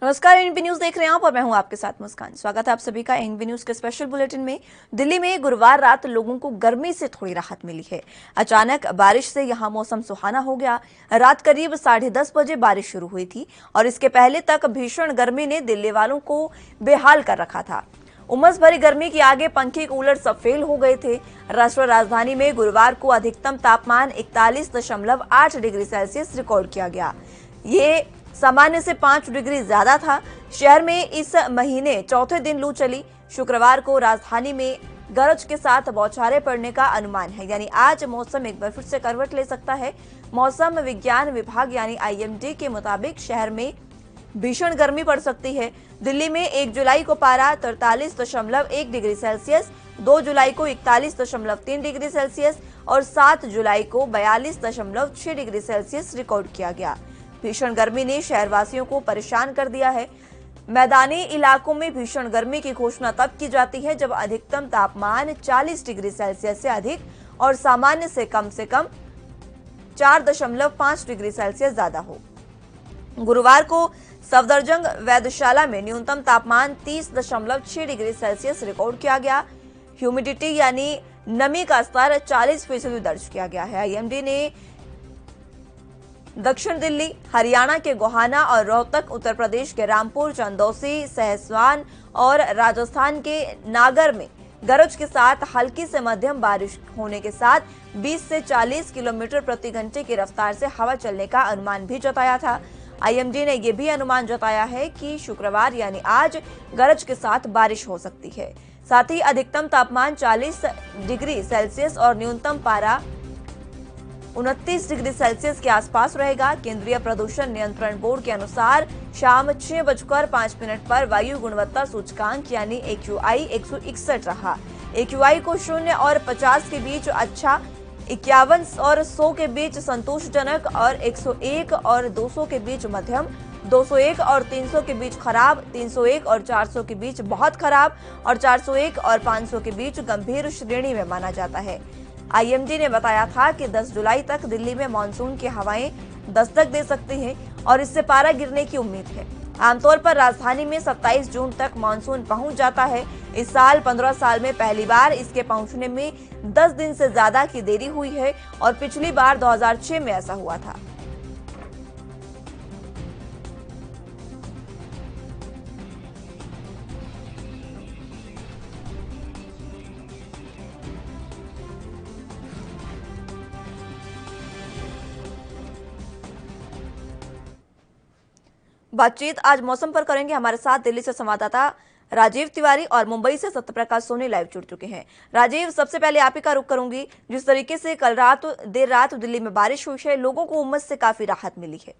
नमस्कार, NB news देख रहे हैं आप और मैं हूं आपके साथ मुस्कान। स्वागत है आप सभी का एनबी न्यूज के स्पेशल बुलेटिन में। दिल्ली में गुरुवार रात लोगों को गर्मी से थोड़ी राहत मिली है। अचानक बारिश से यहां मौसम सुहाना हो गया। रात करीब 10:30 बजे बारिश शुरू हुई थी और इसके पहले तक भीषण गर्मी ने दिल्ली वालों को बेहाल कर रखा था। उमस भरी गर्मी के आगे पंखे कूलर सब फेल हो गए थे। राष्ट्रीय राजधानी में गुरुवार को अधिकतम तापमान 41.8 डिग्री सेल्सियस रिकॉर्ड किया गया। ये सामान्य से 5 डिग्री ज्यादा था। शहर में इस महीने चौथे दिन लू चली। शुक्रवार को राजधानी में गरज के साथ बौछारें पड़ने का अनुमान है, यानी आज मौसम एक बार फिर से करवट ले सकता है। मौसम विज्ञान विभाग यानी आईएमडी के मुताबिक शहर में भीषण गर्मी पड़ सकती है। दिल्ली में 1 जुलाई को पारा 43.1 डिग्री सेल्सियस, 2 जुलाई को 41.3 डिग्री सेल्सियस और 7 जुलाई को 42.6 डिग्री सेल्सियस रिकॉर्ड किया गया। भीषण गर्मी ने शहरवासियों को परेशान कर दिया है। मैदानी इलाकों में भीषण गर्मी की घोषणा तब की जाती है जब अधिकतम तापमान 40 डिग्री सेल्सियस से अधिक और सामान्य से कम 4.5 डिग्री सेल्सियस ज्यादा हो। गुरुवार को सफदरजंग वेधशाला में न्यूनतम तापमान 30.6 डिग्री सेल्सियस रिकॉर्ड किया गया। ह्यूमिडिटी यानी नमी का स्तर 40% दर्ज किया गया है। आईएमडी ने दक्षिण दिल्ली, हरियाणा के गोहाना और रोहतक, उत्तर प्रदेश के रामपुर, चंदौसी, सहसवान और राजस्थान के नागर में गरज के साथ हल्की से मध्यम बारिश होने के साथ 20 से 40 किलोमीटर प्रति घंटे की रफ्तार से हवा चलने का अनुमान भी जताया था। आईएमडी ने यह भी अनुमान जताया है कि शुक्रवार यानी आज गरज के साथ बारिश हो सकती है। साथ ही अधिकतम तापमान 40 डिग्री सेल्सियस और न्यूनतम पारा 29 डिग्री सेल्सियस के आसपास रहेगा। केंद्रीय प्रदूषण नियंत्रण बोर्ड के अनुसार शाम 6:05 पर वायु गुणवत्ता सूचकांक यानी एक्यूआई 161 रहा। एक्यूआई को 0 और 50 के बीच अच्छा, 51 और 100 के बीच संतोषजनक और 101 और 200 के बीच मध्यम, 201 और 300 के बीच खराब, 301 और 400 के बीच बहुत खराब और 401 और 500 के बीच गंभीर श्रेणी में माना जाता है। आईएमडी ने बताया था कि 10 जुलाई तक दिल्ली में मानसून की हवाएं दस्तक दे सकती हैं और इससे पारा गिरने की उम्मीद है। आमतौर पर राजधानी में 27 जून तक मानसून पहुंच जाता है। इस साल 15 साल में पहली बार इसके पहुंचने में 10 दिन से ज्यादा की देरी हुई है और पिछली बार 2006 में ऐसा हुआ था। बातचीत आज मौसम पर करेंगे। हमारे साथ दिल्ली से संवाददाता राजीव तिवारी और मुंबई से सत्यप्रकाश सोनी लाइव जुड़ चुके हैं। राजीव, सबसे पहले आप ही का रुख करूंगी। जिस तरीके से कल रात देर रात दिल्ली में बारिश हुई है, लोगों को उमस से काफी राहत मिली है।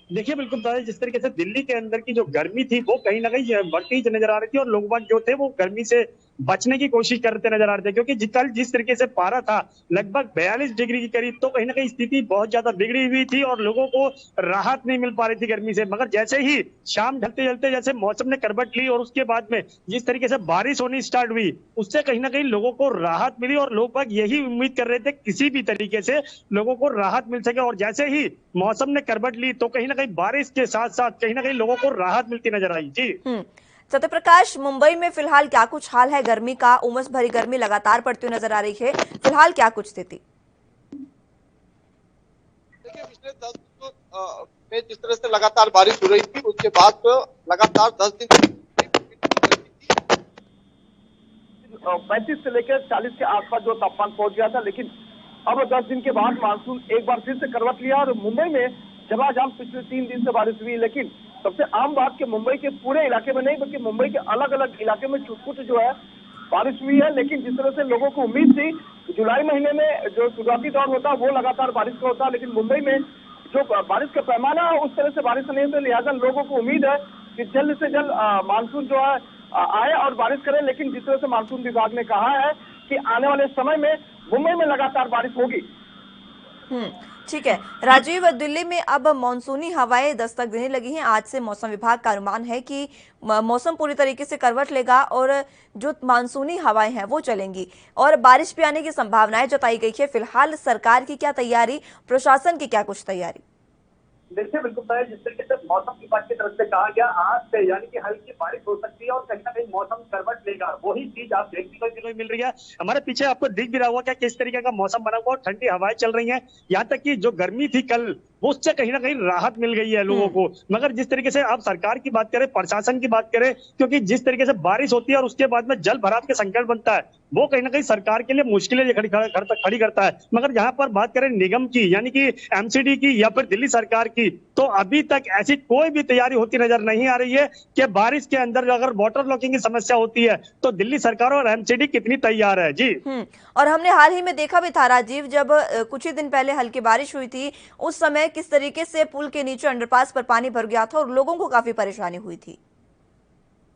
देखिए, बिल्कुल जिस तरीके से दिल्ली के अंदर की जो गर्मी थी वो कहीं ना कहीं बढ़ती नजर आ रही थी और लोग जो थे वो गर्मी से बचने की कोशिश करते नजर आ रहे थे, क्योंकि कल जिस तरीके से पारा था लगभग 42 डिग्री के करीब, तो कहीं ना कहीं स्थिति बहुत ज्यादा बिगड़ी हुई थी और लोगों को राहत नहीं मिल पा रही थी गर्मी से। मगर जैसे ही शाम ढलते ढलते जैसे मौसम ने करवट ली और उसके बाद में जिस तरीके से बारिश होनी स्टार्ट हुई, उससे कहीं ना कहीं लोगों को राहत मिली और लोग बाग यही उम्मीद कर रहे थे किसी भी तरीके से लोगों को राहत मिल सके। और जैसे ही मौसम ने करवट ली तो कहीं ना कहीं बारिश के साथ साथ कहीं ना कहीं लोगों को राहत मिलती नजर आई। जी सत्यप्रकाश, मुंबई में फिलहाल क्या कुछ हाल है गर्मी का? उमस भरी गर्मी लगातार पड़ती हुई नजर आ रही है, फिलहाल क्या कुछ स्थिति? देखिए, पिछले 10 दिनों में जिस तरह से लगातार बारिश हो रही थी, उसके बाद तो लगातार 10 दिन 35 से लेकर 40 के आसपास जो तापमान पहुंच गया था, लेकिन अब 10 दिन के बाद मानसून एक बार फिर से करवट लिया और मुंबई में झमाझम पिछले 3 दिन से बारिश हुई। लेकिन सबसे आम बात कि मुंबई के पूरे इलाके में नहीं बल्कि मुंबई के अलग अलग इलाके में छुट-पुट जो है बारिश हुई है। लेकिन जिस तरह से लोगों को उम्मीद थी जुलाई महीने में जो शुरुआती दौर होता है वो लगातार बारिश का होता है, लेकिन मुंबई में जो बारिश का पैमाना है उस तरह से बारिश नहीं होती, लिहाजा लोगों को उम्मीद है कि जल्द से जल्द मानसून जो है आए और बारिश करे। लेकिन जिस तरह से मानसून विभाग ने कहा है कि आने वाले समय में मुंबई में लगातार बारिश होगी। ठीक है राजीव, दिल्ली में अब मानसूनी हवाएं दस्तक देने लगी हैं। आज से मौसम विभाग का अनुमान है कि मौसम पूरी तरीके से करवट लेगा और जो मानसूनी हवाएं हैं वो चलेंगी और बारिश भी आने की संभावनाएं जताई गई है। फिलहाल सरकार की क्या तैयारी, प्रशासन की क्या कुछ तैयारी? देखिए बिल्कुल सही, जिस तरीके से मौसम विभाग की तरफ से कहा गया आज से यानी कि हल्की बारिश हो सकती है और कहीं ना कहीं मौसम करवट लेगा, वही चीज आप देखने को मिल रही है। हमारे पीछे आपको दिख भी रहा होगा क्या किस तरीके का मौसम बना हुआ और ठंडी हवाएं चल रही हैं। यहाँ तक कि जो गर्मी थी कल वो उससे कहीं ना कहीं राहत मिल गई है लोगों को। मगर जिस तरीके से आप सरकार की बात करें, प्रशासन की बात करें, क्योंकि जिस तरीके से बारिश होती है और उसके बाद में जल भराव के संकट बनता है, वो कहीं ना कहीं सरकार के लिए मुश्किलें खड़ी करता है। मगर यहाँ पर बात करें निगम की यानी कि एमसीडी की या फिर दिल्ली सरकार की, तो अभी तक ऐसी कोई भी तैयारी होती नजर नहीं आ रही है कि बारिश के अंदर अगर वाटर लॉकिंग की समस्या होती है तो दिल्ली सरकार और एमसीडी कितनी तैयार है। जी और हमने हाल ही में देखा भी था राजीव, जब कुछ ही दिन पहले हल्की बारिश हुई थी, उस समय किस तरीके से पुल के नीचे अंडरपास पर पानी भर गया था और लोगों को काफी परेशानी हुई थी।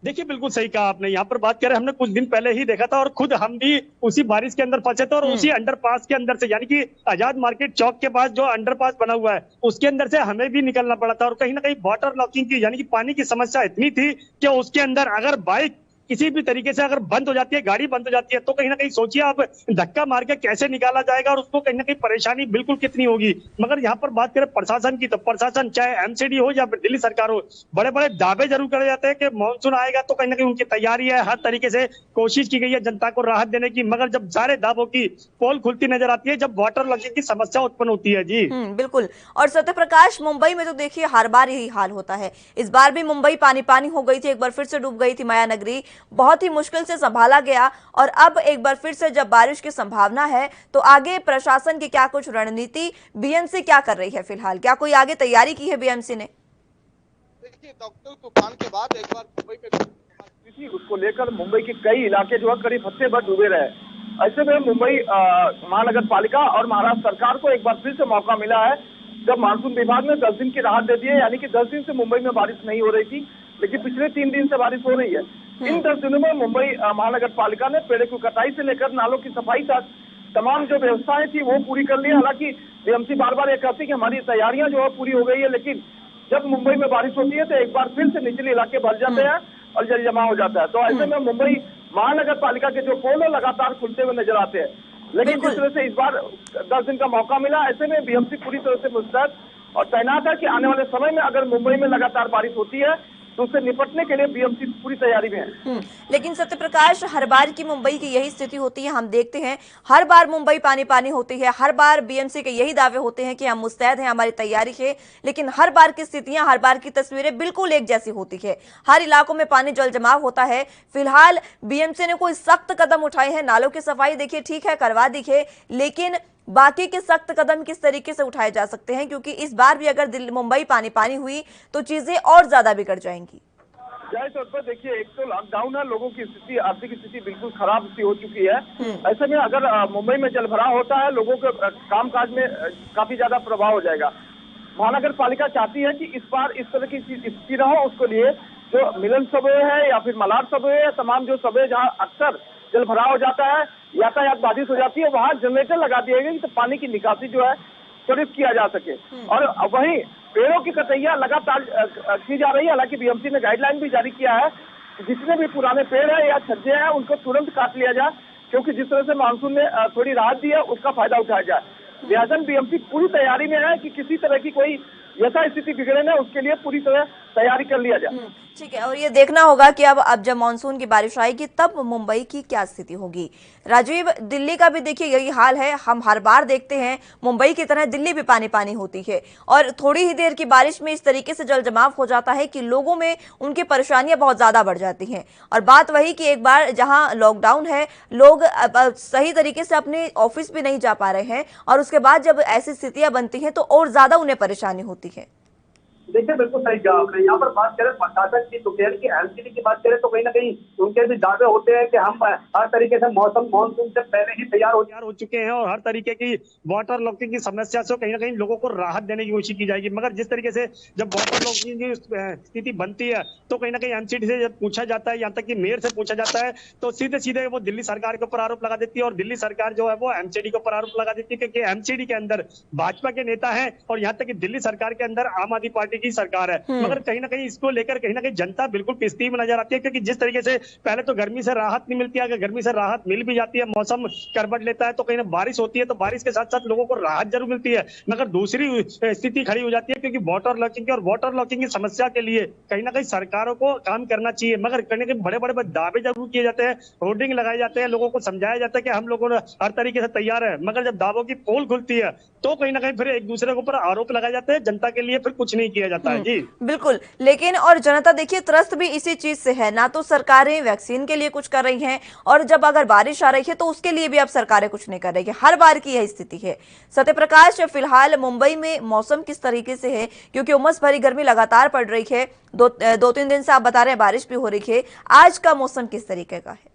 देखिए बिल्कुल सही कहा आपने। यहाँ पर बात करें, हमने कुछ दिन पहले ही देखा था और खुद हम भी उसी बारिश के अंदर फंसे थे और उसी अंडरपास के अंदर से यानी कि आजाद मार्केट चौक के पास जो अंडरपास बना हुआ है उसके अंदर से हमें भी निकलना पड़ा था। और कहीं ना कहीं वाटर लॉकिंग की यानी कि पानी की समस्या इतनी थी कि उसके अंदर अगर बाइक किसी भी तरीके से अगर बंद हो जाती है, गाड़ी बंद हो जाती है, तो कहीं ना कहीं सोचिए आप धक्का मार के कैसे निकाला जाएगा और उसको कहीं ना कहीं परेशानी बिल्कुल कितनी होगी। मगर यहाँ पर बात करें प्रशासन की, तो प्रशासन चाहे एमसीडी हो या फिर दिल्ली सरकार हो, बड़े बड़े दावे जरूर करे जाते हैं कि मानसून आएगा तो कहीं ना कहीं उनकी तैयारी है, हर तरीके से कोशिश की गई है जनता को राहत देने की। मगर जब सारे दावों की पोल खुलती नजर आती है, जब वाटर लॉकिंग की समस्या उत्पन्न होती है। जी बिल्कुल। और सत्य प्रकाश, मुंबई में तो देखिए हर बार यही हाल होता है। इस बार भी मुंबई पानी पानी हो गई थी, एक बार फिर से डूब गई थी माया नगरी, बहुत ही मुश्किल से संभाला गया। और अब एक बार फिर से जब बारिश की संभावना है तो आगे प्रशासन की क्या कुछ रणनीति, बीएमसी क्या कर रही है फिलहाल, क्या कोई आगे तैयारी की है बीएमसी ने? देखिए, डॉक्टर तूफान के बाद एक बार मुंबई में उसको लेकर मुंबई के कई इलाके जो है करीब हफ्ते भर डूबे रहे। ऐसे में मुंबई महानगर पालिका और महाराष्ट्र सरकार को एक बार फिर से मौका मिला है, जब मानसून विभाग ने 10 दिन की राहत दे दी है। यानी कि 10 दिन से मुंबई में बारिश नहीं हो रही थी, लेकिन पिछले 3 दिन से बारिश हो रही है। इन 10 दिनों में मुंबई महानगर पालिका ने पेड़ों की कटाई से लेकर नालों की सफाई तक तमाम जो व्यवस्थाएं थी वो पूरी कर ली। हालांकि बीएमसी बार बार ये कहती है कि हमारी तैयारियां जो है पूरी हो गई है, लेकिन जब मुंबई में बारिश होती है तो एक बार फिर से निचले इलाके भर जाते हैं और जल जमाव हो जाता है। तो ऐसे में मुंबई महानगर पालिका के जो पोल है लगातार खुलते हुए नजर आते हैं। लेकिन जिस तरह से इस बार 10 दिन का मौका मिला, ऐसे में बीएमसी पूरी तरह से मुस्तैद और तैनात है कि आने वाले समय में अगर मुंबई में लगातार बारिश होती है तो उससे निपटने के लिए बीएमसी पूरी तैयारी में है। लेकिन सत्यप्रकाश, हर बार की मुंबई की यही स्थिति होती है, हम देखते हैं हर बार मुंबई पानी पानी होती है, हर बार बीएमसी के यही दावे होते हैं कि हम मुस्तैद हैं, हमारी तैयारी है, लेकिन हर बार की स्थितियां, हर बार की तस्वीरें बिल्कुल एक जैसी होती है। हर इलाकों में पानी जल जमाव होता है। फिलहाल बीएमसी ने कोई सख्त कदम उठाए हैं, नालों की सफाई देखिए ठीक है करवा दी है, लेकिन बाकी के सख्त कदम किस तरीके से उठाए जा सकते हैं, क्योंकि इस बार भी अगर मुंबई पानी पानी हुई तो चीजें और ज्यादा बिगड़ जाएंगी। जाहिर तौर पर देखिए, एक तो लॉकडाउन है, लोगों की स्थिति, आर्थिक स्थिति बिल्कुल खराब सी हो चुकी है। ऐसे में अगर मुंबई में जलभराव होता है, लोगों के कामकाज में काफी ज्यादा प्रभाव हो जाएगा। महानगर पालिका चाहती है कि इस बार इस तरह की स्थिति न हो, उसके लिए जो मिलन सबवे है या फिर मलार सबवे है, तमाम जो सबवे जहाँ अक्सर जल भराव हो जाता है, यातायात बाधित हो जाती है, वहां जनरेटर लगा दिए गए तो पानी की निकासी जो है त्वरित किया जा सके। और वहीं पेड़ों की कटाइयां लगातार की जा रही है। हालांकि बीएमसी ने गाइडलाइन भी जारी किया है, जितने भी पुराने पेड़ है या छज्जे हैं उनको तुरंत काट लिया जाए, क्योंकि जिस तरह से मानसून ने थोड़ी राहत दी है उसका फायदा उठाया जाए। लिहाजा बीएमसी पूरी तैयारी में है कि किसी तरह की कोई यथा स्थिति बिगड़े ना, उसके लिए पूरी तरह तैयारी कर लिया जाए। ठीक है, और ये देखना होगा कि अब जब मानसून की बारिश आएगी तब मुंबई की क्या स्थिति होगी। राजीव, दिल्ली का भी देखिए यही हाल है, हम हर बार देखते हैं मुंबई की तरह दिल्ली भी पानी पानी होती है और थोड़ी ही देर की बारिश में इस तरीके से जल जमाव हो जाता है कि लोगों में उनकी परेशानियां बहुत ज्यादा बढ़ जाती हैं। और बात वही कि एक बार जहां लॉकडाउन है, लोग सही तरीके से अपने ऑफिस भी नहीं जा पा रहे हैं और उसके बाद जब ऐसी स्थितियां बनती हैं तो और ज्यादा उन्हें परेशानी होती है। देखिए बिल्कुल सही कहा आपने। यहाँ पर बात करें प्रशासन की, तो केरल की एमसीडी की बात करें तो कहीं ना कहीं उनके भी दावे होते हैं कि हम हर तरीके से मानसून से पहले ही तैयार हो चुके हैं और हर तरीके की वाटर लॉकिंग की समस्या से कहीं ना कहीं लोगों को राहत देने की कोशिश की जाएगी। मगर जिस तरीके से जब वाटर लॉकिंग की स्थिति बनती है तो कहीं ना कहीं एमसीडी से जब पूछा जाता है, यहाँ तक कि मेयर से पूछा जाता है, तो सीधे सीधे वो दिल्ली सरकार के ऊपर आरोप लगा देती है और दिल्ली सरकार जो है वो एमसीडी के ऊपर आरोप लगा देती है, क्योंकि एमसीडी के अंदर भाजपा के नेता है और यहाँ तक कि दिल्ली सरकार के अंदर आम आदमी पार्टी पार्टी की सरकार है, मगर कहीं ना कहीं इसको लेकर कहीं ना कहीं जनता बिल्कुल पिसती हुई नजर आती है। क्योंकि जिस तरीके से पहले तो गर्मी से राहत नहीं मिलती है, अगर गर्मी से राहत मिल भी जाती है, मौसम करवट लेता है, तो कहीं ना बारिश होती है, तो बारिश के साथ साथ लोगों को राहत जरूर मिलती है, मगर दूसरी स्थिति खड़ी हो जाती है। क्योंकि वाटर लॉकिंग और वाटर लॉकिंग की समस्या के लिए कहीं ना कहीं सरकारों को काम करना चाहिए, मगर कहीं ना कहीं बड़े बड़े दावे जरूर किए जाते हैं, होर्डिंग लगाए जाते हैं, लोगों को समझाया जाता है कि हम लोगों ने हर तरीके से तैयार है, मगर जब दावों की पोल खुलती है तो कहीं ना कहीं फिर एक दूसरे के ऊपर आरोप लगाए जाते हैं, जनता के लिए फिर कुछ नहीं किया जाता है। जी बिल्कुल, लेकिन और जनता देखिए त्रस्त भी इसी चीज से है, ना तो सरकारें वैक्सीन के लिए कुछ कर रही हैं, और जब अगर बारिश आ रही है तो उसके लिए भी अब सरकारें कुछ नहीं कर रही है। हर बार की यह स्थिति है। सत्यप्रकाश, फिलहाल मुंबई में मौसम किस तरीके से है, क्योंकि उमस भरी गर्मी लगातार पड़ रही है, दो तीन दिन से आप बता रहे हैं बारिश भी हो रही है, आज का मौसम किस तरीके का है?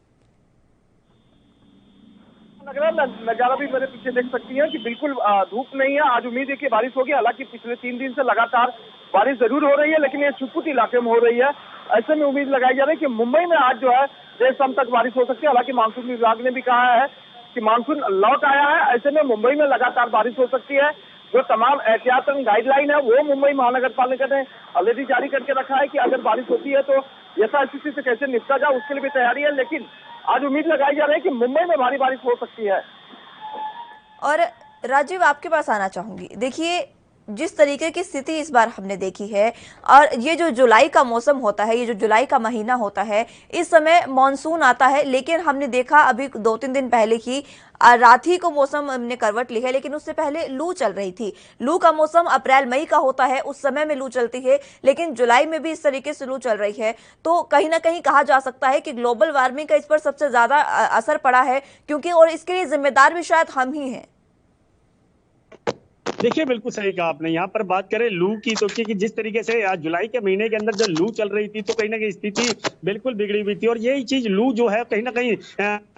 नजारा भी मेरे पीछे देख सकती हैं कि बिल्कुल धूप नहीं है। आज उम्मीद है कि बारिश होगी, हालांकि पिछले 3 दिन से लगातार बारिश जरूर हो रही है, लेकिन ये छुटपुट इलाके में हो रही है। ऐसे में उम्मीद लगाई जा रही है कि मुंबई में आज जो है देर शाम तक बारिश हो सकती है। हालांकि मानसून विभाग ने भी कहा है कि मानसून लौट आया है, ऐसे में मुंबई में लगातार बारिश हो सकती है। जो तमाम एहतियातन गाइडलाइन है वो मुंबई महानगर पालिका ने ऑलरेडी जारी करके रखा है कि अगर बारिश होती है तो यथास्थिति से कैसे निपटा जाए, उसके लिए भी तैयारी है। लेकिन आज उम्मीद लगाई जा रही है कि मुंबई में भारी बारिश हो सकती है। और राजीव, आपके पास आना चाहूंगी। देखिए, जिस तरीके की स्थिति इस बार हमने देखी है, और ये जो जुलाई का मौसम होता है, ये जो जुलाई का महीना होता है, इस समय मानसून आता है, लेकिन हमने देखा अभी 2-3 दिन पहले ही रात ही को मौसम ने करवट ली है, लेकिन उससे पहले लू चल रही थी। लू का मौसम अप्रैल मई का होता है, उस समय में लू चलती है, लेकिन जुलाई में भी इस तरीके से लू चल रही है। तो कहीं ना कहीं कहा जा सकता है कि ग्लोबल वार्मिंग का इस पर सबसे ज्यादा असर पड़ा है, क्योंकि और इसके लिए जिम्मेदार भी शायद हम ही हैं। देखिए, बिल्कुल सही कहा आपने। यहाँ पर बात करें लू की, तो कि जिस तरीके से जुलाई के महीने के अंदर जब लू चल रही थी तो कहीं ना कहीं स्थिति बिल्कुल बिगड़ी हुई थी, और यही चीज लू जो है कहीं ना कहीं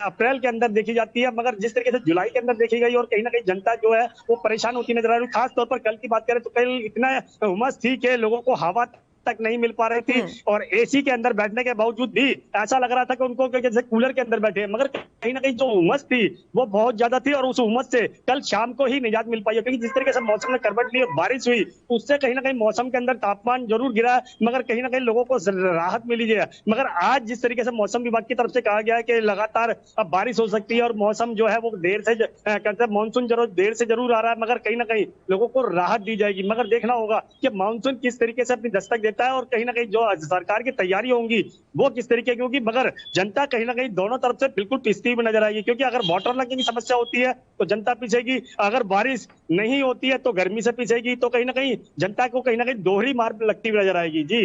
अप्रैल के अंदर देखी जाती है, मगर जिस तरीके से जुलाई के अंदर देखी गई, और कहीं ना कहीं जनता जो है वो परेशान होती नजर आ रही है। खास तौर पर कल की बात करें तो कल इतना उमस थी कि लोगों को हवा तक नहीं मिल पा रही थी, और एसी के अंदर बैठने के बावजूद भी ऐसा लग रहा था कि उनको जैसे कूलर के अंदर बैठे, मगर कहीं ना कहीं जो उमस थी वो बहुत ज्यादा थी, और उस उमस से कल शाम को ही निजात मिल पाई है। क्योंकि जिस तरीके से मौसम ने करवट ली, बारिश हुई, उससे कहीं ना कहीं मौसम के अंदर तापमान जरूर गिरा, मगर कहीं ना कहीं लोगों को राहत मिली है। मगर आज जिस तरीके से मौसम विभाग की तरफ से कहा गया है कि लगातार अब बारिश हो सकती है, और मौसम जो है वो देर से कहते हैं मानसून देर से जरूर आ रहा है, मगर कहीं ना कहीं लोगों को राहत दी जाएगी। मगर देखना होगा कि मानसून किस तरीके से अपनी दस्तक देता है, और कहीं ना कहीं जो सरकार की तैयारी होंगी वो किस तरीके की होगी। मगर जनता कहीं ना कहीं दोनों तरफ से बिल्कुल पिसती हुई नजर आएगी, क्योंकि अगर वाटर लॉकिंग की समस्या होती है तो जनता पिसेगी, अगर बारिश नहीं होती है तो गर्मी से पिसेगी, तो कहीं ना कहीं जनता को कहीं ना कहीं दोहरी मार लगती हुई नजर आएगी। जी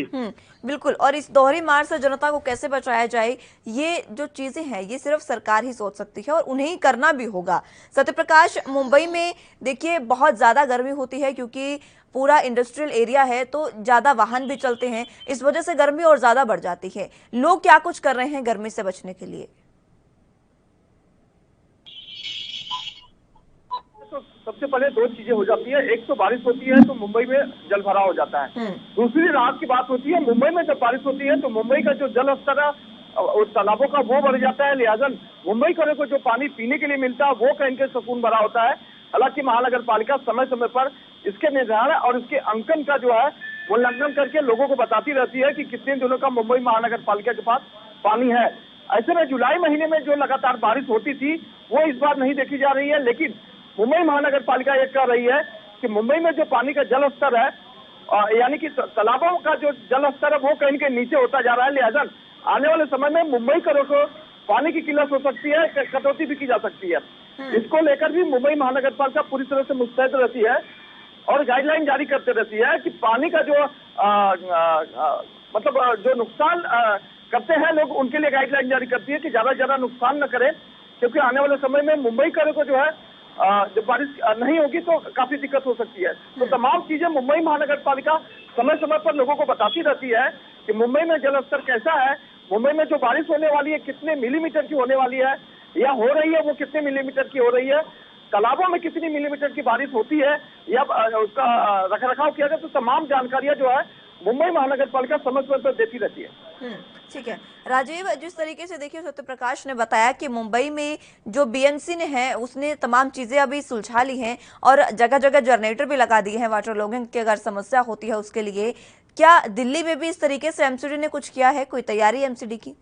बिल्कुल, और इस दोहरी मार से जनता को कैसे बचाया जाए, ये जो चीजें हैं ये सिर्फ सरकार ही सोच सकती है, और उन्हें ही करना भी होगा। सत्यप्रकाश, मुंबई में देखिए बहुत ज्यादा गर्मी होती है, क्योंकि पूरा इंडस्ट्रियल एरिया है, तो ज्यादा वाहन भी चलते हैं, इस वजह से गर्मी और ज्यादा बढ़ जाती है। लोग क्या कुछ कर रहे हैं गर्मी से बचने के लिए? तो सबसे पहले 2 चीजें हो जाती है। एक तो बारिश होती है तो मुंबई में जल भराव हो जाता है। दूसरी राहत की बात होती है, मुंबई में जब बारिश होती है तो मुंबई का जो जल स्तर है उस तालाबों का वो बढ़ जाता है, लिहाजा मुंबई को जो पानी पीने के लिए मिलता है वो कहीं के सुकून भरा होता है। हालांकि महानगर पालिका समय समय पर इसके निर्धारण और इसके अंकन का जो है उल्लंघन करके लोगों को बताती रहती है कि कितने दिनों का मुंबई महानगर पालिका के पास पानी है। ऐसे में जुलाई महीने में जो लगातार बारिश होती थी वो इस बार नहीं देखी जा रही है, लेकिन मुंबई महानगर पालिका ये कह रही है कि मुंबई में जो पानी का जल स्तर है, यानी कि तालाबों का जो जल स्तर है वो कहीं के नीचे होता जा रहा है, लिहाजा आने वाले समय में मुंबई को पानी की किल्लत हो सकती है, कटौती भी की जा सकती है। इसको लेकर भी मुंबई महानगर पालिका पूरी तरह से मुस्तैद रहती है और गाइडलाइन जारी करते रहती है कि पानी का जो मतलब जो नुकसान करते हैं लोग, उनके लिए गाइडलाइन जारी करती है कि ज्यादा से ज्यादा नुकसान न करें, क्योंकि आने वाले समय में मुंबई को जो है जब बारिश नहीं होगी तो काफी दिक्कत हो सकती है। तो तमाम चीजें मुंबई महानगर पालिका समय समय पर लोगों को बताती रहती है कि मुंबई में जल स्तर कैसा है, मुंबई में जो बारिश होने वाली है कितने मिलीमीटर की होने वाली है या हो रही है, वो कितने मिलीमीटर की हो रही है, तालाबों में कितनी मिलीमीटर की बारिश होती है या उसका रखरखाव किया जाए। तो तमाम जानकारियां जो है मुंबई महानगर पालिका समय समय पर देती रहती है। ठीक है। राजीव, जिस तरीके से देखिए सत्य प्रकाश ने बताया कि मुंबई में जो बीएमसी ने है उसने तमाम चीजें अभी सुलझा ली हैं और जगह जगह जनरेटर भी लगा दिए हैं वाटर लॉगिंग की अगर समस्या होती है उसके लिए। क्या दिल्ली में भी इस तरीके से एमसीडी ने कुछ किया है, कोई तैयारी एमसीडी की?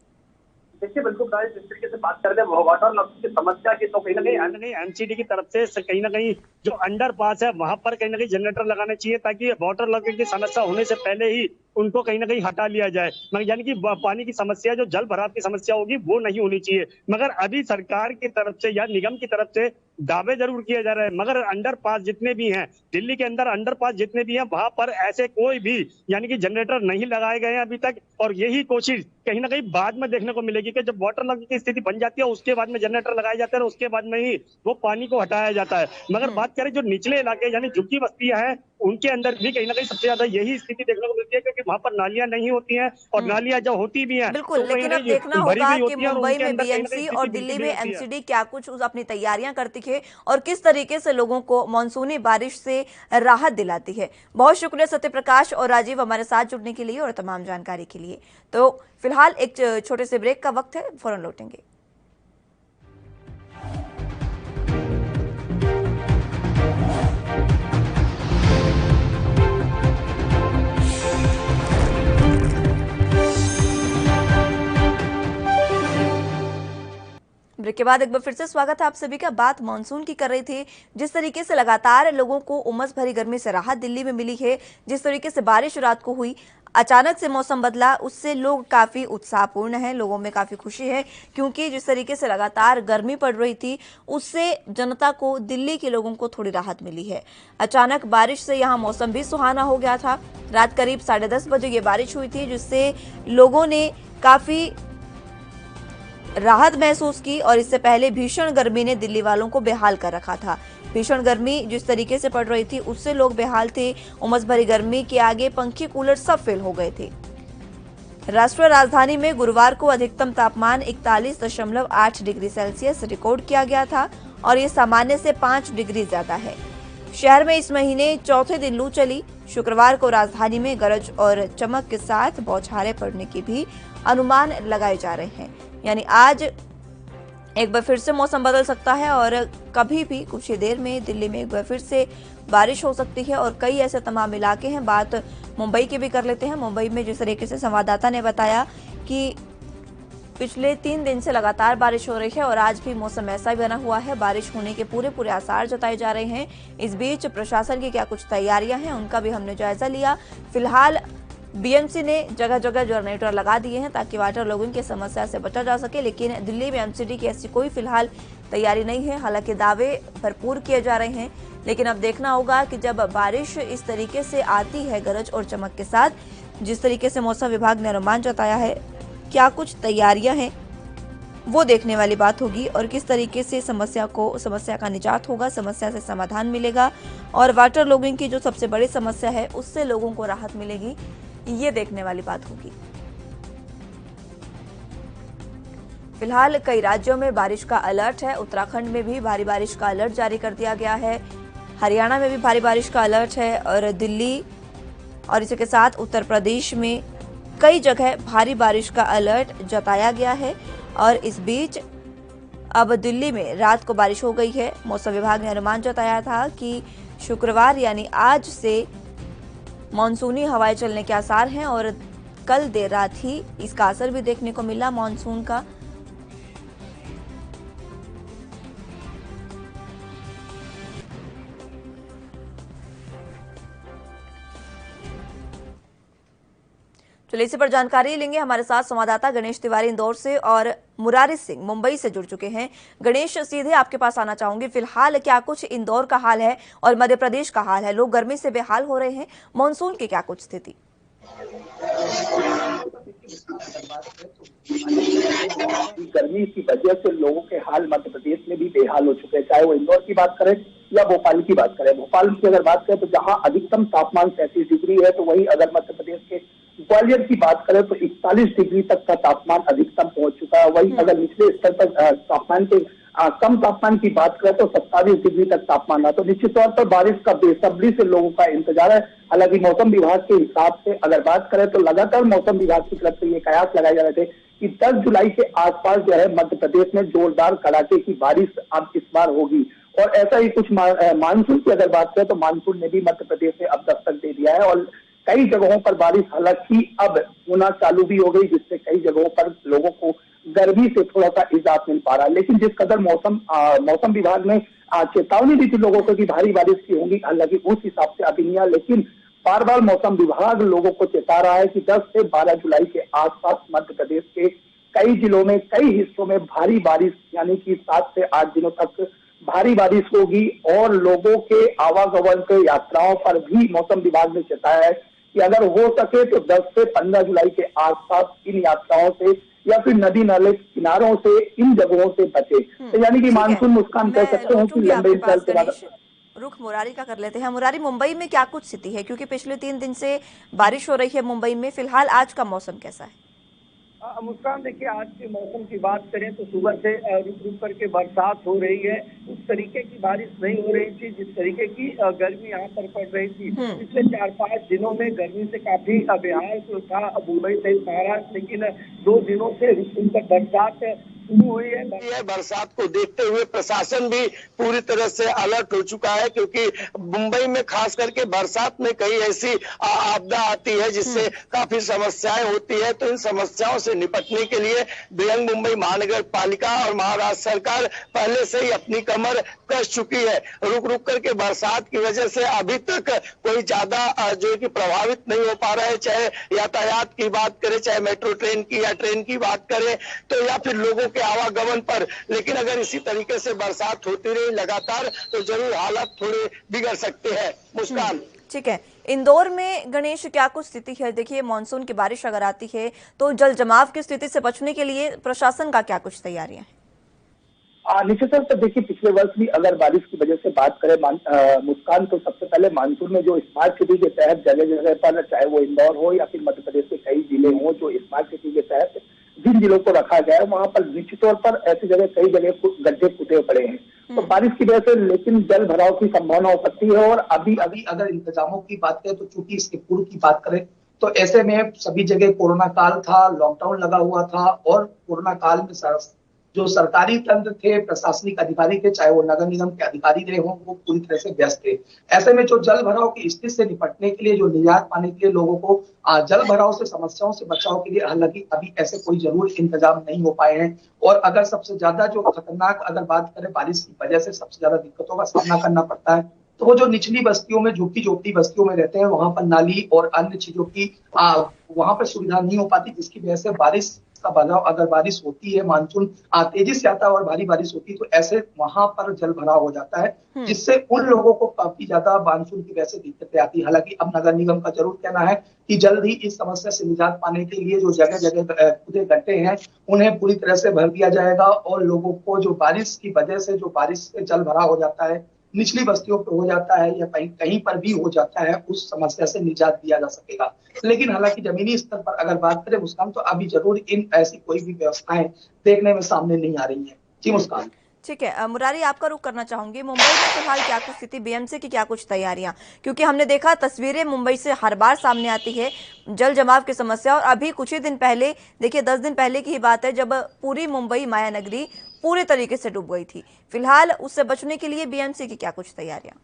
देखिए बिल्कुल गाइस, जिस तरीके से बात कर रहे हैं वाटर लॉगिंग की समस्या की, तो कहीं ना कहीं एमसीडी की तरफ से कहीं ना कहीं जो अंडर पास है वहां पर कहीं ना कहीं जनरेटर लगाने चाहिए, ताकि वाटर लॉगिंग की समस्या होने से पहले ही उनको कहीं ना कहीं हटा लिया जाए। मगर यानी कि पानी की समस्या, जो जल भराव की समस्या होगी, वो नहीं होनी चाहिए। मगर अभी सरकार की तरफ से या निगम की तरफ से दावे जरूर किए जा रहे हैं, मगर अंडर पास जितने भी हैं दिल्ली के अंदर, अंडर पास जितने भी हैं वहां पर ऐसे कोई भी यानी कि जनरेटर नहीं लगाए गए हैं अभी तक। और यही कोशिश कहीं ना कहीं बाद में देखने को मिलेगी कि जब वाटर लॉगिंग की स्थिति बन जाती है उसके बाद में जनरेटर लगाए जाते हैं और उसके बाद में ही वो पानी को हटाया जाता है। मगर बात करें जो निचले इलाके यानी झुग्गी बस्तियां हैं, उनके अंदर भी कहीं ना कहीं सबसे ज्यादा यही स्थिति देखने को मिलती है, क्योंकि वहां पर नालियां नहीं होती हैं और नालियां जो होती भी हैं बिल्कुल, तो कहीं लेकिन ना अब कहीं देखना भरी होगा हुई कि होती है और मुंबई उनके में अंदर कहीं ना कहीं बीएमसी स्थिति और दिल्ली बिल्कुल में होती है। एमसीडी क्या कुछ अपनी तैयारियां करती है और किस तरीके से लोगों को मानसूनी बारिश से राहत दिलाती है। बहुत शुक्रिया सत्य प्रकाश और राजीव हमारे साथ जुड़ने के लिए और तमाम जानकारी के लिए। तो फिलहाल एक छोटे से ब्रेक का वक्त है, फौरन लौटेंगे। ब्रेक के बाद एक बार फिर से स्वागत है आप सभी का। बात मानसून की कर रही थी। जिस तरीके से लगातार लोगों को उमस भरी गर्मी से राहत दिल्ली में मिली है, जिस तरीके से बारिश रात को हुई, अचानक से मौसम बदला, उससे लोग काफी उत्साहपूर्ण हैं, लोगों में काफी खुशी है, क्योंकि जिस तरीके से लगातार गर्मी पड़ रही थी उससे जनता को, दिल्ली के लोगों को थोड़ी राहत मिली है। अचानक बारिश से यहाँ मौसम भी सुहाना हो गया था। रात करीब 10:30 बजे ये बारिश हुई थी, जिससे लोगों ने काफी राहत महसूस की और इससे पहले भीषण गर्मी ने दिल्ली वालों को बेहाल कर रखा था। भीषण गर्मी जिस तरीके से पड़ रही थी उससे लोग बेहाल थे। उमस भरी गर्मी के आगे पंखे, कूलर सब फेल हो गए थे। राष्ट्रीय राजधानी में गुरुवार को अधिकतम तापमान 41.8 डिग्री सेल्सियस रिकॉर्ड किया गया था और ये सामान्य से 5 डिग्री ज्यादा है। शहर में इस महीने चौथे दिन लू चली। शुक्रवार को राजधानी में गरज और चमक के साथ बौछारें पड़ने के भी अनुमान लगाए जा रहे हैं। यानी आज एक बार फिर से मौसम बदल सकता है और कभी भी कुछ ही देर में दिल्ली में एक बार फिर से बारिश हो सकती है और कई ऐसे तमाम इलाके हैं। बात मुंबई की भी कर लेते हैं। मुंबई में जिस तरीके से संवाददाता ने बताया कि पिछले 3 दिन से लगातार बारिश हो रही है और आज भी मौसम ऐसा ही बना हुआ है। बारिश होने के पूरे आसार जताए जा रहे हैं। इस बीच प्रशासन की क्या कुछ तैयारियां हैं उनका भी हमने जायजा लिया। फिलहाल बीएमसी ने जगह जगह जनरेटर लगा दिए हैं ताकि वाटर लॉगिंग की समस्या से बचा जा सके, लेकिन दिल्ली में एमसीडी की ऐसी कोई फिलहाल तैयारी नहीं है। हालांकि दावे भरपूर किए जा रहे हैं, लेकिन अब देखना होगा कि जब बारिश इस तरीके से आती है गरज और चमक के साथ, जिस तरीके से मौसम विभाग ने अनुमान जताया है, क्या कुछ तैयारियां हैं वो देखने वाली बात होगी और किस तरीके से समस्या का निजात होगा, समस्या से समाधान मिलेगा और वाटर लॉगिंग की जो सबसे बड़ी समस्या है उससे लोगों को राहत मिलेगी, ये देखने वाली बात होगी। फिलहाल कई राज्यों में बारिश का अलर्ट है। उत्तराखंड में भी भारी बारिश का अलर्ट जारी कर दिया गया है। हरियाणा में भी भारी बारिश का अलर्ट है और दिल्ली और इसी के साथ उत्तर प्रदेश में कई जगह भारी बारिश का अलर्ट जताया गया है। और इस बीच अब दिल्ली में रात को बारिश हो गई है। मौसम विभाग ने अनुमान जताया था कि शुक्रवार यानी आज से मानसूनी हवाएं चलने के आसार हैं और कल देर रात ही इसका असर भी देखने को मिला मानसून का। चलिए इसी पर जानकारी लेंगे। हमारे साथ संवाददाता गणेश तिवारी इंदौर से और मुरारी सिंह मुंबई से जुड़ चुके हैं। गणेश, सीधे आपके पास आना चाहूंगी। फिलहाल क्या कुछ इंदौर का हाल है और मध्य प्रदेश का हाल है? लोग गर्मी से बेहाल हो रहे हैं, मानसून की क्या कुछ स्थिति? गर्मी की वजह से लोगों के हाल मध्य प्रदेश में भी बेहाल हो चुके हैं, चाहे वो इंदौर की बात करें या भोपाल की बात करें। भोपाल की अगर बात करें तो जहां अधिकतम तापमान 37 डिग्री है, तो वहीं अगर मध्य प्रदेश के ग्वालियर की बात करें तो 41 डिग्री तक का तापमान अधिकतम पहुंच चुका है। वहीं अगर निचले स्तर पर तापमान के कम तापमान की बात करें तो 27 डिग्री तक तापमान रहा। तो निश्चित तौर पर बारिश का बेसब्री से लोगों का इंतजार है। हालांकि मौसम विभाग के हिसाब से अगर बात करें तो लगातार मौसम विभाग की तरफ से ये कयास लगाए जा रहे थे कि 10 जुलाई के आसपास जो है मध्य प्रदेश में जोरदार कड़ाके की बारिश अब इस बार होगी। और ऐसा ही कुछ मानसून की अगर बात करें तो मानसून ने भी मध्य प्रदेश में अब दस्तक दे दिया है और कई जगहों पर बारिश हालांकि अब होना चालू भी हो गई, जिससे कई जगहों पर लोगों को गर्मी से थोड़ा सा इजाफा मिल पा रहा है। लेकिन जिस कदर मौसम विभाग ने चेतावनी दी थी लोगों को कि भारी बारिश की होगी, हालांकि उस हिसाब से अभी नहीं है। लेकिन बार बार मौसम विभाग लोगों को चेता रहा है कि 10 से 12 जुलाई के आसपास मध्य प्रदेश के कई जिलों में, कई हिस्सों में भारी बारिश यानी कि 7 से 8 दिनों तक भारी बारिश होगी। और लोगों के आवागमन के यात्राओं पर भी मौसम विभाग ने चेताया है कि अगर हो सके तो 10 से 15 जुलाई के आसपास इन यात्राओं से या फिर नदी नाले किनारों से, इन जगहों से बचे। तो यानी कि मानसून मुस्कान कह सकते हैं कि लंबे इंतजार के बाद। रुख मुरारी का कर लेते हैं। मुरारी, मुंबई में क्या कुछ स्थिति है, क्योंकि पिछले 3 दिन से बारिश हो रही है मुंबई में, फिलहाल आज का मौसम कैसा है? मुस्कान, देखिए आज के मौसम की बात करें तो सुबह से रुक रुक करके बरसात हो रही है। उस तरीके की बारिश नहीं हो रही थी जिस तरीके की गर्मी यहाँ पर पड़ रही थी। पिछले 4-5 दिनों में गर्मी से काफी बेहाल था मुंबई सहित महाराष्ट्र, लेकिन 2 दिनों से रुक रुक कर बरसात शुरू हुई है। बरसात को देखते हुए प्रशासन भी पूरी तरह से अलर्ट हो चुका है, क्योंकि मुंबई में खास करके बरसात में कई ऐसी आपदा आती है जिससे काफी समस्याएं होती है। तो इन समस्याओं से निपटने के लिए बृहन मुंबई महानगर पालिका और महाराष्ट्र सरकार पहले से ही अपनी कमर कस चुकी है। रुक रुक करके बरसात की वजह से अभी तक कोई ज्यादा जो है कि प्रभावित नहीं हो पा रहा है, चाहे यातायात की बात करें, चाहे मेट्रो ट्रेन की या ट्रेन की बात करें, तो या फिर लोगों के आवागमन पर। लेकिन अगर इसी तरीके से बरसात होती रही लगातार तो जरूर हालात थोड़े बिगड़ सकते हैं। मुस्कान, ठीक है। इंदौर में गणेश क्या कुछ स्थिति है? देखिए, मानसून की बारिश अगर आती है तो जल जमाव की स्थिति से बचने के लिए प्रशासन का क्या कुछ तैयारियां हैं? निश्चित तौर पर देखिए, पिछले वर्ष भी अगर बारिश की वजह से बात करें मुस्कान, तो सबसे पहले मानसून में जो स्मार्ट सिटी के तहत जगह जगह पर, चाहे वो इंदौर हो या फिर मध्य प्रदेश के कई जिले हों, जो स्मार्ट सिटी के तहत जिन जिलों को रखा गया है वहां पर निश्चित तौर पर ऐसी जगह कई जगह गड्ढे खुदे पड़े हैं। तो बारिश की वजह से लेकिन जल भराव की संभावना हो सकती है। और अभी अगर इंतजामों की बात करें तो चूंकि इसके पूर्व की बात करें तो ऐसे में सभी जगह कोरोना काल था, लॉकडाउन लगा हुआ था और कोरोना काल में जो सरकारी तंत्र थे, प्रशासनिक अधिकारी थे, चाहे वो नगर निगम के अधिकारी रहे हों, वो पूरी तरह से व्यस्त थे। ऐसे में जो जल भराव की स्थिति से निपटने के लिए, जो निजात पाने के लिए लोगों को जल भराव से समस्याओं से बचाव के लिए हालांकि अभी ऐसे कोई जरूर इंतजाम नहीं हो पाए हैं। और अगर सबसे ज्यादा जो खतरनाक अगर बात करें बारिश की वजह से सबसे ज्यादा दिक्कतों का सामना करना पड़ता है, तो वो जो निचली बस्तियों में, झुग्गी झोपड़ी बस्तियों में रहते हैं, वहां पर नाली और अन्य चीजों की वहां पर सुविधा नहीं हो पाती, जिसकी वजह से बारिश का बदलाव, अगर बारिश होती है, मानसून तेजी से आता है और भारी बारिश होती है, तो ऐसे वहां पर जल भराव हो जाता है, जिससे उन लोगों को काफी ज्यादा मानसून की वजह से दिक्कतें आती है। हालांकि अब नगर निगम का जरूर कहना है कि जल्द ही इस समस्या से निजात पाने के लिए जो जगह जगह खुदे गड्ढे हैं उन्हें पूरी तरह से भर दिया जाएगा और लोगों को जो बारिश की वजह से जो बारिश से जल भराव हो जाता है, निचली बस्तियों पर हो जाता है या कहीं पर भी हो जाता है, उस समस्या से निजात दिया जा सकेगा। लेकिन हालांकि जमीनी स्तर पर अगर बात करें मुस्कान, तो अभी जरूर इन ऐसी कोई भी व्यवस्थाएं देखने में सामने नहीं आ रही है। जी मुस्कान। ठीक है, मुरारी आपका रुख करना चाहूंगी। मुंबई में फिलहाल क्या कुछ स्थिति, बीएमसी की क्या कुछ तैयारियां? क्योंकि हमने देखा तस्वीरें मुंबई से हर बार सामने आती है जल जमाव की समस्या, और अभी कुछ ही दिन पहले, देखिए 10 दिन पहले की ही बात है जब पूरी मुंबई माया नगरी पूरे तरीके से डूब गई थी। फिलहाल उससे बचने के लिए बीएमसी की क्या कुछ तैयारियां?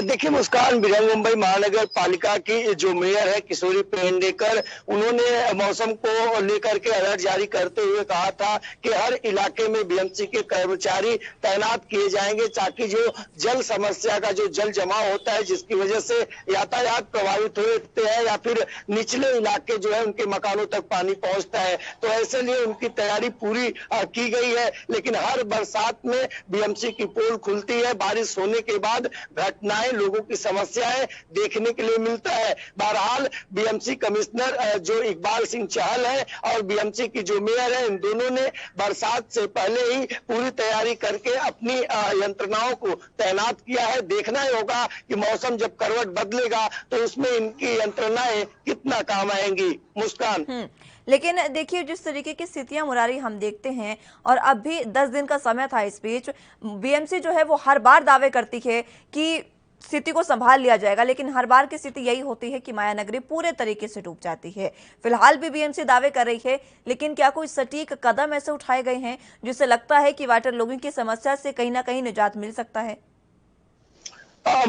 देखिए मुस्कान, बृहन मुंबई महानगर पालिका की जो मेयर है किशोरी पेडनेकर, उन्होंने मौसम को लेकर के अलर्ट जारी करते हुए कहा था कि हर इलाके में बीएमसी के कर्मचारी तैनात किए जाएंगे ताकि जो जल समस्या का जो जल जमाव होता है जिसकी वजह से यातायात प्रभावित होते हैं या फिर निचले इलाके जो है उनके मकानों तक पानी पहुंचता है, तो ऐसे लिए उनकी तैयारी पूरी की गई है। लेकिन हर बरसात में बीएमसी की पोल खुलती है, बारिश होने के बाद घटनाएं, लोगों की समस्याएं देखने के लिए मिलता है। बहरहाल बीएमसी कमिश्नर जो इकबाल सिंह चहल है और बीएमसी की जो मेयर है, इन दोनों ने बरसात से पहले ही पूरी तैयारी करके अपनी यंत्रणाओं को तैनात किया है। देखना ही होगा कि मौसम जब करवट बदलेगा तो उसमें इनकी यंत्रणाएं कितना काम आएंगी। मुस्कान। लेकिन देखिए जिस तरीके की स्थितियां मुरारी हम देखते हैं, और अब भी 10 दिन का समय था, इस बीच बीएमसी जो है वो हर बार दावे करती है कि स्थिति को संभाल लिया जाएगा, लेकिन हर बार की स्थिति यही होती है कि मायानगरी पूरे तरीके से डूब जाती है। फिलहाल भी बीएमसी दावे कर रही है, लेकिन क्या कोई सटीक कदम ऐसे उठाए गए हैं जिससे लगता है कि वाटर लॉगिंग की समस्या से कहीं ना कहीं निजात मिल सकता है?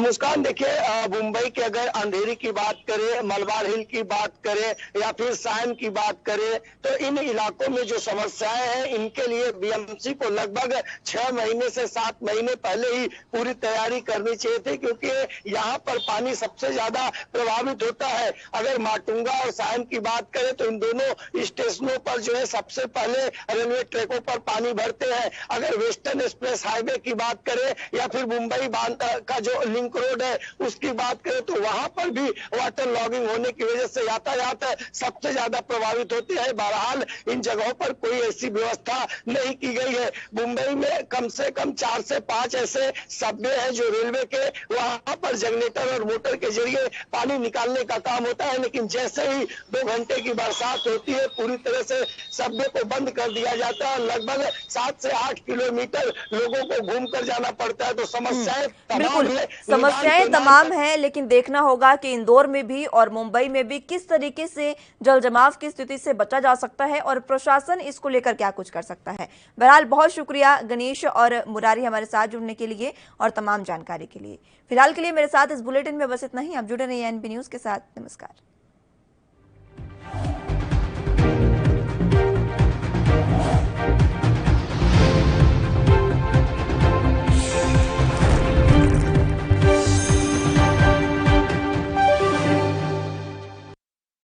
मुस्कान, देखिए मुंबई के अगर अंधेरी की बात करें, मलबार हिल की बात करें या फिर सायन की बात करें, तो इन इलाकों में जो समस्याएं हैं इनके लिए बीएमसी को लगभग 6 महीने से 7 महीने पहले ही पूरी तैयारी करनी चाहिए थी, क्योंकि यहाँ पर पानी सबसे ज्यादा प्रभावित होता है। अगर माटुंगा और सायन की बात करें तो इन दोनों स्टेशनों पर जो है सबसे पहले रेलवे ट्रैकों पर पानी भरते हैं। अगर वेस्टर्न एक्सप्रेस हाईवे की बात करें या फिर मुंबई बांध का जो लिंक रोड है उसकी बात करें तो वहां पर भी वाटर लॉगिंग होने की वजह से यातायात सबसे ज्यादा प्रभावित होती है। बहरहाल इन जगहों पर कोई ऐसी व्यवस्था नहीं की गई है। मुंबई में कम से कम 4 से 5 ऐसे सबवे हैं जो रेलवे के, वहां पर जनरेटर और मोटर के जरिए पानी निकालने का काम होता है, लेकिन जैसे ही 2 घंटे की बरसात होती है पूरी तरह से सबवे को बंद कर दिया जाता है। लगभग 7 से 8 किलोमीटर लोगों को घूम कर जाना पड़ता है। तो समस्याएं तमाम है, समस्याएं तमाम हैं, लेकिन देखना होगा कि इंदौर में भी और मुंबई में भी किस तरीके से जल जमाव की स्थिति से बचा जा सकता है और प्रशासन इसको लेकर क्या कुछ कर सकता है। बहरहाल बहुत शुक्रिया गणेश और मुरारी हमारे साथ जुड़ने के लिए और तमाम जानकारी के लिए। फिलहाल के लिए मेरे साथ इस बुलेटिन में बस इतना ही। आप जुड़े रहिए एनबी न्यूज के साथ। नमस्कार।